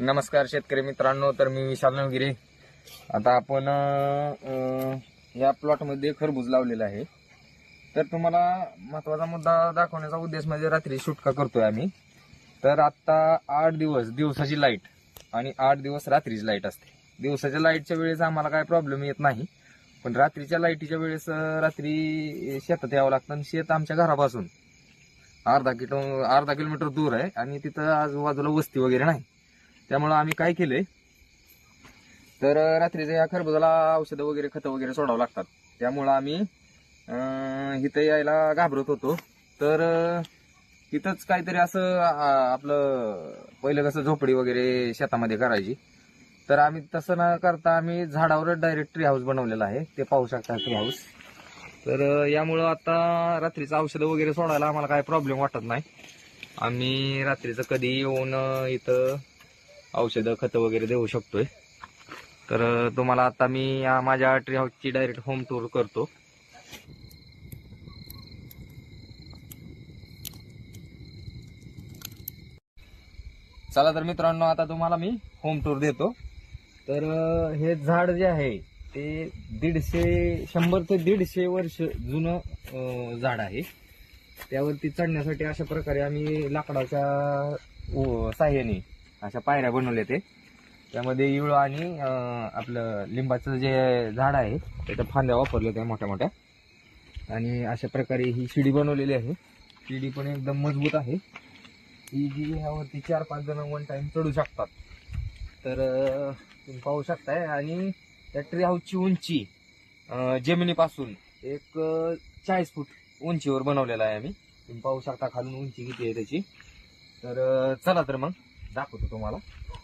नमस्कार शेतकरी मित्रांनो, तर मी विशाल नवगिरे. आता आपण या प्लॉटमध्ये खरबूज लावलेला आहे. तर तुम्हाला महत्वाचा मुद्दा दाखवण्याचा उद्देश म्हणजे रात्री शूट का करतोय आम्ही. तर आता 8 दिवस दिवसाची लाईट आणि 8 दिवस रात्रीची लाईट असते. दिवसाच्या लाईटच्या वेळेस आम्हाला काय प्रॉब्लेम येत नाही, पण रात्रीच्या लाईटीच्या वेळेस रात्री शेतात यावं लागतं. आणि शेत आमच्या घरापासून अर्धा किलोमीटर दूर आहे आणि तिथं आजूबाजूला वस्ती वगैरे नाही. त्यामुळे आम्ही काय केलंय, तर रात्रीच्या या खरबुजाला औषधं वगैरे खतं वगैरे सोडावं लागतात. त्यामुळं आम्ही इथं यायला घाबरत होतो. तर इथंच काहीतरी असं आपलं पहिलं कसं झोपडी वगैरे शेतामध्ये करायची, तर आम्ही तसं न करता आम्ही झाडावरच डायरेक्ट ट्री हाऊस बनवलेला आहे. ते पाहू शकता ट्री हाऊस. तर यामुळं आता रात्रीचं औषधं वगैरे सोडायला आम्हाला काय प्रॉब्लेम वाटत नाही. आम्ही रात्रीचं कधी येऊन इथं औषधं खतं वगैरे देऊ शकतोय. तर तुम्हाला आता मी माझ्या ट्री हाऊसची डायरेक्ट होम टूर करतो. चला तर मित्रांनो, आता तुम्हाला मी होम टूर देतो. तर हे झाड जे आहे ते 100 ते 150 वर्ष जुनं झाड आहे. त्यावरती चढण्यासाठी अशा प्रकारे आम्ही लाकडाच्या साह्याने अशा पायऱ्या बनवल्या. त्यामध्ये इळ आणि आपलं लिंबाचं जे झाड आहे त्याच्या फांद्या वापरल्या त्या मोठ्या मोठ्या. आणि अशा प्रकारे ही शिडी बनवलेली आहे. शिडी पण एकदम मजबूत आहे. ही जी ह्यावरती 4-5 जण वन टाइम चढू शकतात. तर तुम्ही पाहू शकताय. आणि त्या ट्री हाऊसची उंची जमिनीपासून एक 40 फूट उंचीवर बनवलेला आहे आम्ही. तुम्ही पाहू शकता खालून उंची किती आहे त्याची. तर चला तर मग दाखवतो तुम्हाला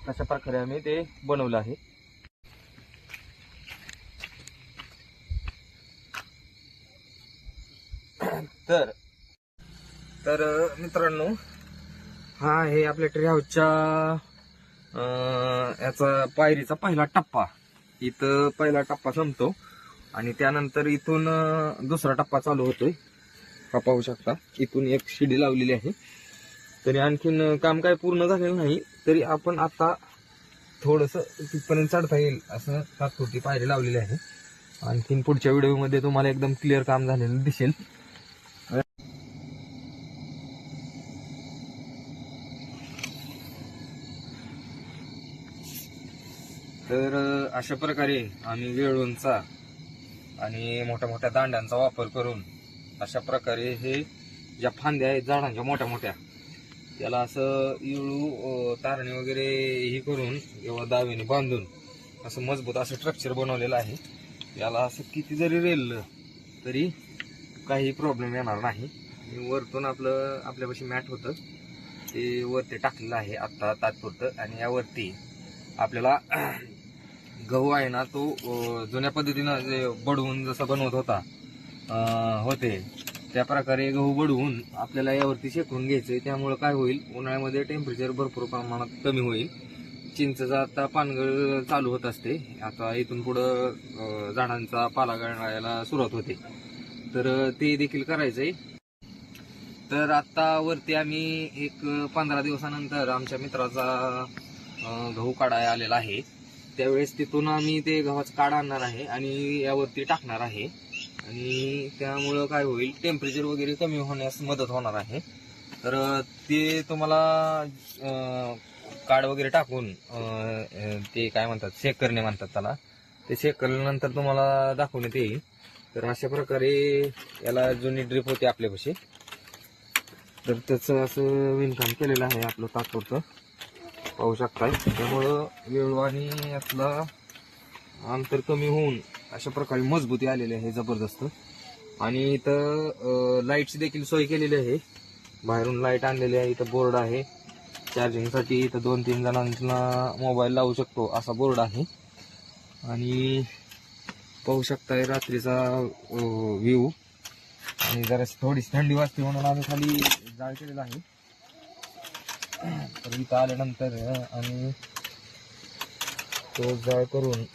कशा प्रकारे आम्ही ते बनवलं आहे. तर मित्रांनो, हा आहे आपल्या ट्री हाऊसच्या याचा पायरीचा पहिला टप्पा. इथं पहिला टप्पा संपतो आणि त्यानंतर इथून दुसरा टप्पा चालू होतोय. हा पाहू शकता, इथून एक शिडी लावलेली आहे. तरी आणखीन काम काय पूर्ण झालेलं नाही, तरी आपण आता थोडस तिथपर्यंत चढता येईल असं तात्पुरती पायरी लावलेली आहे. आणखीन पुढच्या व्हिडिओमध्ये तुम्हाला एकदम क्लिअर काम झालेलं दिसेल. तर अशा प्रकारे आम्ही वेळूंचा आणि मोठ्या मोठ्या दांड्यांचा वापर करून अशा प्रकारे हे ज्या फांद्या आहेत झाडांच्या मोठ्या मोठ्या, त्याला असं इळू तारणी वगैरे ही करून किंवा दावेने बांधून असं मजबूत असं स्ट्रक्चर बनवलेलं आहे. याला असं किती जरी रेललं तरी काही प्रॉब्लेम येणार नाही. आणि वरतून आपल्यापाशी मॅट होतं ते वरती टाकलेलं आहे आत्ता तात्पुरतं. आणि यावरती आपल्याला गहू आहे ना, तो जुन्या पद्धतीनं जे बडवून जसं बनवत होते त्या प्रकारे गहू बडवून आपल्याला यावरती शेकून घ्यायचंय. त्यामुळे काय होईल, उन्हाळ्यामध्ये टेम्परेचर भरपूर प्रमाणात कमी होईल. चिंचचं आता पानगळ चालू होत असते. आता इथून पुढं झाडांचा पाला गळायला सुरुवात होते, तर ते देखील करायचंय. तर आता वरती आम्ही एक 15 दिवसानंतर आमच्या मित्राचा गहू काढायला आलेला आहे. त्यावेळेस तिथून आम्ही ते गव्हाचं काढ आणणार आहे आणि यावरती टाकणार आहे. आणि त्यामुळं काय होईल, टेम्परेचर वगैरे कमी होण्यास मदत होणार आहे. तर ते तुम्हाला काढ वगैरे टाकून ते काय म्हणतात, शेकरणे म्हणतात त्याला, ते शेकरल्यानंतर तुम्हाला दाखवण्यात येईल. तर अशा प्रकारे याला जुनी ड्रिप होते आपल्यापाशी, तर त्याचं असं विणकाम केलेलं आहे आपलं तात्पुरतं, पाहू शकताय. त्यामुळं वेळ आणि यातला अंतर कमी होऊन अशा प्रकारे मजबूती आलेली आहे जबरदस्त. आणि इथं लाईटची देखील सोय केलेली आहे. बाहेरून लाईट आणलेली आहे. इथं बोर्ड आहे चार्जिंगसाठी. इथं 2-3 जणांना मोबाईल लावू शकतो असा बोर्ड आहे. आणि पाहू शकताय रात्रीचा व्ह्यू. आणि जरा थोडीशी थंडी वाजते म्हणून आम्ही खाली जाळ केलेला आहे. तर इथं आल्यानंतर आम्ही तो जाळ करून,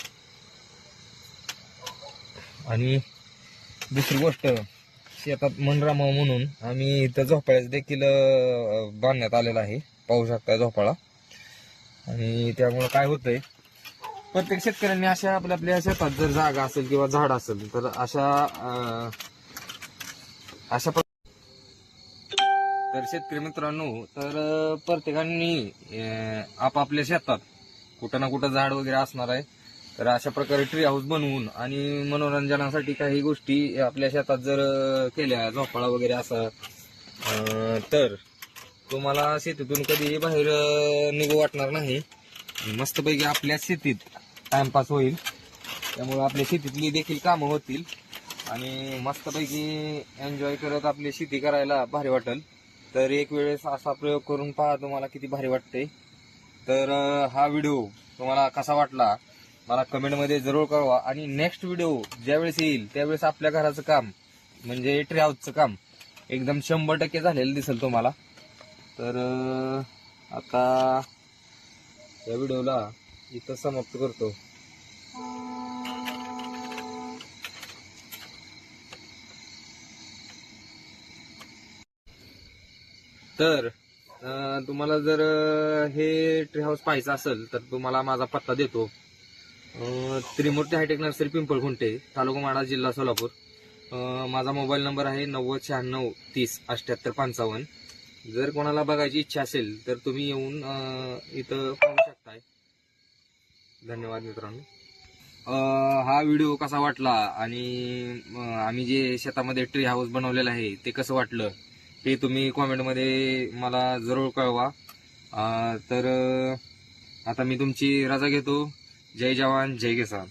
आणि दुसरी गोष्ट, शेतात मन रामावं म्हणून आम्ही इथं झोपाळ्याच देखील बांधण्यात आलेला आहे. पाहू शकता झोपाळा. आणि त्यामुळे काय होतंय, प्रत्येक शेतकऱ्यांनी अशा आपल्या आपल्या शेतात जर जागा असेल किंवा झाड असेल तर अशा तर शेतकरी मित्रांनो, तर प्रत्येकाने आपापल्या शेतात कुठं ना कुठं झाड वगैरे असणार आहे, तर अशा प्रकारे ट्री हाऊस बनवून आणि मनोरंजनासाठी काही गोष्टी आपल्या शेतात जर केल्या, झोपाळा वगैरे असा, तर तुम्हाला शेतीतून कधीही बाहेर निघू वाटणार नाही. मस्तपैकी आपल्या शेतीत टाइमपास होईल, त्यामुळे आपल्या शेतीतली देखील कामं होतील आणि मस्तपैकी एन्जॉय करत आपली शेती करायला भारी वाटेल. तर एक वेळेस असा प्रयोग करून पहा, तुम्हाला किती भारी वाटते. तर हा व्हिडिओ तुम्हाला कसा वाटला मला कमेंटमध्ये जरूर कळवा. आणि नेक्स्ट व्हिडिओ ज्यावेळेस येईल त्यावेळेस आपल्या घराचं काम म्हणजे ट्री हाऊसचं काम एकदम 100% झालेलं दिसेल तुम्हाला. तर आता या व्हिडिओला इथं समाप्त करतो. तर तुम्हाला जर हे ट्री हाऊस पाहायचं असेल तर तुम्हाला माझा पत्ता देतो. त्रिमूर्ती हायटेक नर्सरी, पिंपळखुंटे, तालुका माढा, जिल्हा सोलापूर. माझा मोबाईल नंबर आहे 9096307855. जर कोणाला बघायची इच्छा असेल तर तुम्ही येऊन इथं पाहू शकताय. धन्यवाद मित्रांनो. हा व्हिडिओ कसा वाटला आणि आम्ही जे शेतामध्ये ट्री हाऊस बनवलेलं आहे ते कसं वाटलं ते तुम्ही कॉमेंटमध्ये मला जरूर कळवा. तर आता मी तुमची रजा घेतो. जय जवान जय किसान.